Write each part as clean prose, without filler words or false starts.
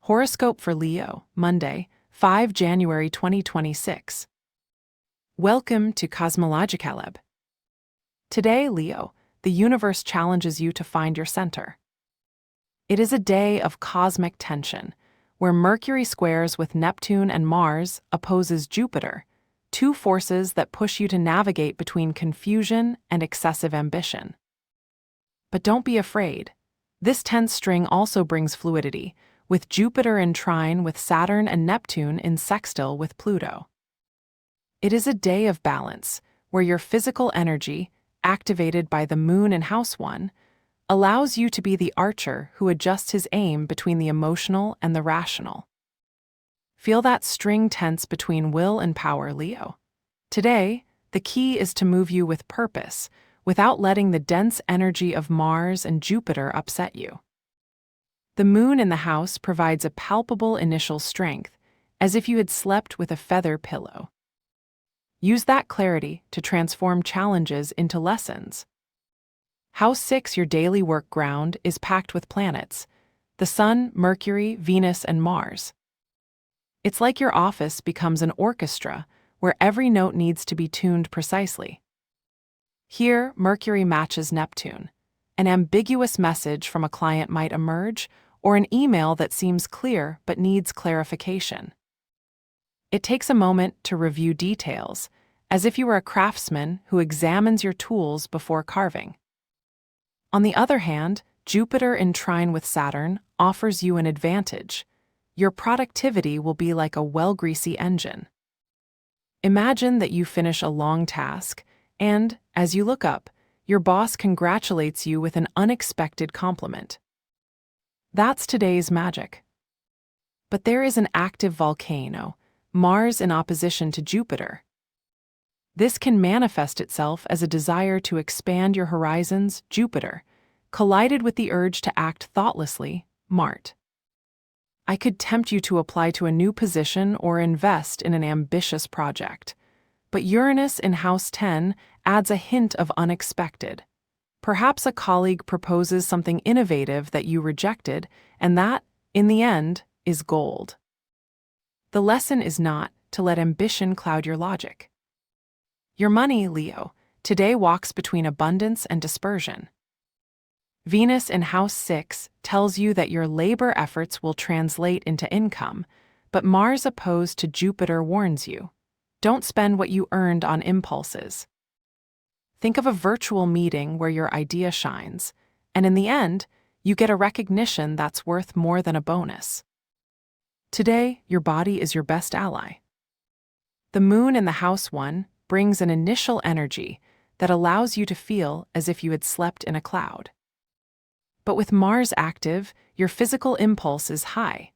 Horoscope for Leo, Monday, 5 January 2026. Welcome to Cosmological. Today, Leo, the universe challenges you to find your center. It is a day of cosmic tension, where Mercury squares with Neptune and Mars opposes Jupiter, two forces that push you to navigate between confusion and excessive ambition. But don't be afraid. This tense string also brings fluidity, with Jupiter in trine with Saturn and Neptune in sextile with Pluto. It is a day of balance, where your physical energy, activated by the moon in House 1, allows you to be the archer who adjusts his aim between the emotional and the rational. Feel that string tense between will and power, Leo. Today, the key is to move you with purpose, without letting the dense energy of Mars and Jupiter upset you. The moon in the house provides a palpable initial strength, as if you had slept with a feather pillow. Use that clarity to transform challenges into lessons. House 6, your daily work ground, is packed with planets: the Sun, Mercury, Venus, and Mars. It's like your office becomes an orchestra where every note needs to be tuned precisely. Here, Mercury matches Neptune. An ambiguous message from a client might emerge, or an email that seems clear but needs clarification. It takes a moment to review details, as if you were a craftsman who examines your tools before carving. On the other hand, Jupiter in trine with Saturn offers you an advantage. Your productivity will be like a well-greasy engine. Imagine that you finish a long task, and, as you look up, your boss congratulates you with an unexpected compliment. That's today's magic. But there is an active volcano, Mars in opposition to Jupiter. This can manifest itself as a desire to expand your horizons, Jupiter, collided with the urge to act thoughtlessly, Mars. I could tempt you to apply to a new position or invest in an ambitious project. But Uranus in House 10 adds a hint of unexpected. Perhaps a colleague proposes something innovative that you rejected, and that, in the end, is gold. The lesson is not to let ambition cloud your logic. Your money, Leo, today walks between abundance and dispersion. Venus in House 6 tells you that your labor efforts will translate into income, but Mars opposed to Jupiter warns you. Don't spend what you earned on impulses. Think of a virtual meeting where your idea shines, and in the end, you get a recognition that's worth more than a bonus. Today, your body is your best ally. The moon in the House 1 brings an initial energy that allows you to feel as if you had slept in a cloud. But with Mars active, your physical impulse is high.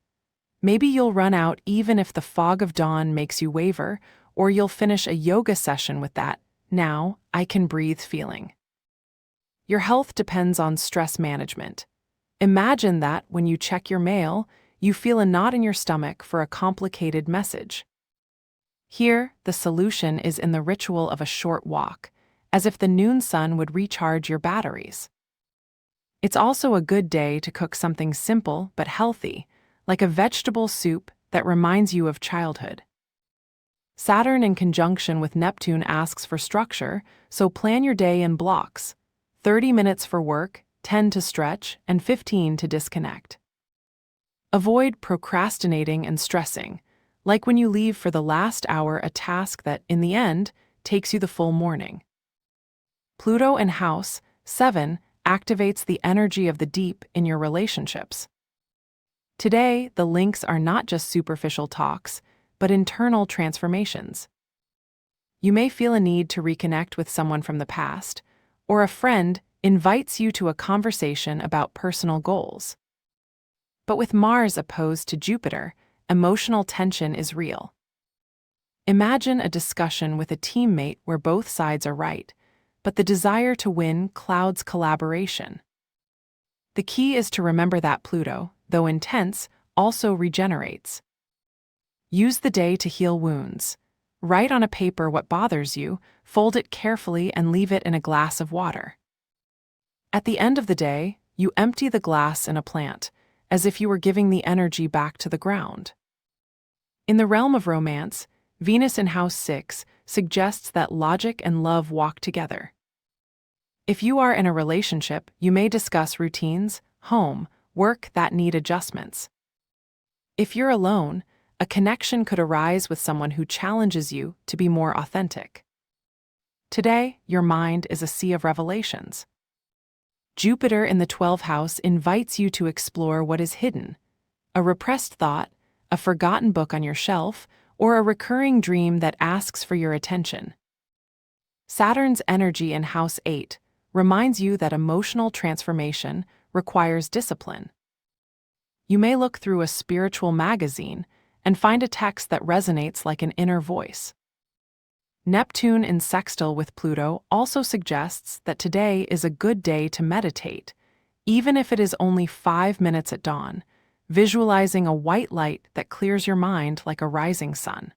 Maybe you'll run out even if the fog of dawn makes you waver, or you'll finish a yoga session with that "now I can breathe" feeling. Your health depends on stress management. Imagine that when you check your mail, you feel a knot in your stomach for a complicated message. Here, the solution is in the ritual of a short walk, as if the noon sun would recharge your batteries. It's also a good day to cook something simple but healthy, like a vegetable soup that reminds you of childhood. Saturn in conjunction with Neptune asks for structure, so plan your day in blocks: 30 minutes for work, 10 to stretch, and 15 to disconnect. Avoid procrastinating and stressing, like when you leave for the last hour a task that, in the end, takes you the full morning. Pluto in House 7 activates the energy of the deep in your relationships. Today, the links are not just superficial talks, but internal transformations. You may feel a need to reconnect with someone from the past, or a friend invites you to a conversation about personal goals. But with Mars opposed to Jupiter, emotional tension is real. Imagine a discussion with a teammate where both sides are right, but the desire to win clouds collaboration. The key is to remember that Pluto, though intense, also regenerates. Use the day to heal wounds. Write on a paper what bothers you, fold it carefully, and leave it in a glass of water. At the end of the day, you empty the glass in a plant, as if you were giving the energy back to the ground. In the realm of romance, Venus in House 6 suggests that logic and love walk together. If you are in a relationship, you may discuss routines, home, work that need adjustments. If you're alone, a connection could arise with someone who challenges you to be more authentic. Today, your mind is a sea of revelations. Jupiter in the 12th house invites you to explore what is hidden, a repressed thought, a forgotten book on your shelf, or a recurring dream that asks for your attention. Saturn's energy in House 8 reminds you that emotional transformation requires discipline. You may look through a spiritual magazine and find a text that resonates like an inner voice. Neptune in sextile with Pluto also suggests that today is a good day to meditate, even if it is only 5 minutes at dawn, visualizing a white light that clears your mind like a rising sun.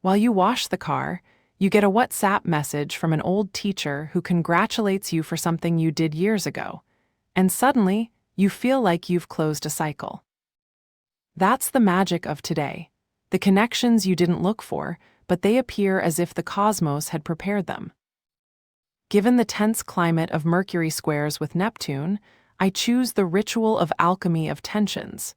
While you wash the car, you get a WhatsApp message from an old teacher who congratulates you for something you did years ago, and suddenly you feel like you've closed a cycle. That's the magic of today, the connections you didn't look for, but they appear as if the cosmos had prepared them. Given the tense climate of Mercury squares with Neptune, I choose the ritual of alchemy of tensions.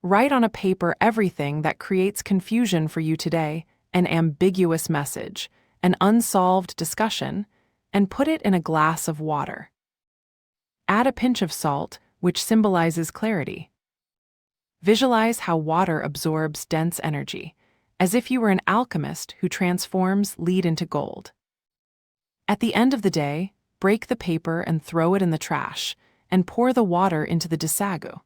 Write on a paper everything that creates confusion for you today, an ambiguous message, an unsolved discussion, and put it in a glass of water. Add a pinch of salt, which symbolizes clarity. Visualize how water absorbs dense energy, as if you were an alchemist who transforms lead into gold. At the end of the day, break the paper and throw it in the trash, and pour the water into the desagu.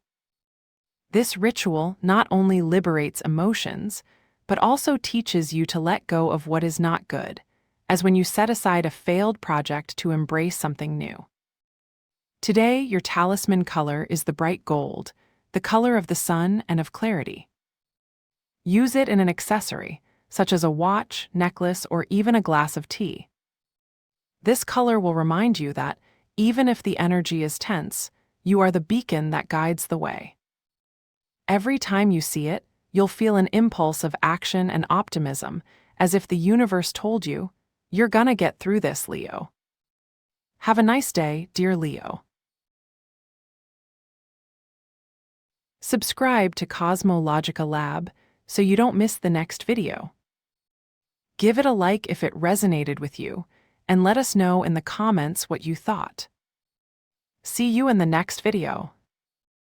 This ritual not only liberates emotions, but also teaches you to let go of what is not good, as when you set aside a failed project to embrace something new. Today, your talisman color is the bright gold, the color of the sun and of clarity. Use it in an accessory, such as a watch, necklace, or even a glass of tea. This color will remind you that, even if the energy is tense, you are the beacon that guides the way. Every time you see it, you'll feel an impulse of action and optimism, as if the universe told you, "You're gonna get through this, Leo." Have a nice day, dear Leo. Subscribe to Cosmological Lab so you don't miss the next video. Give it a like if it resonated with you, and let us know in the comments what you thought. See you in the next video.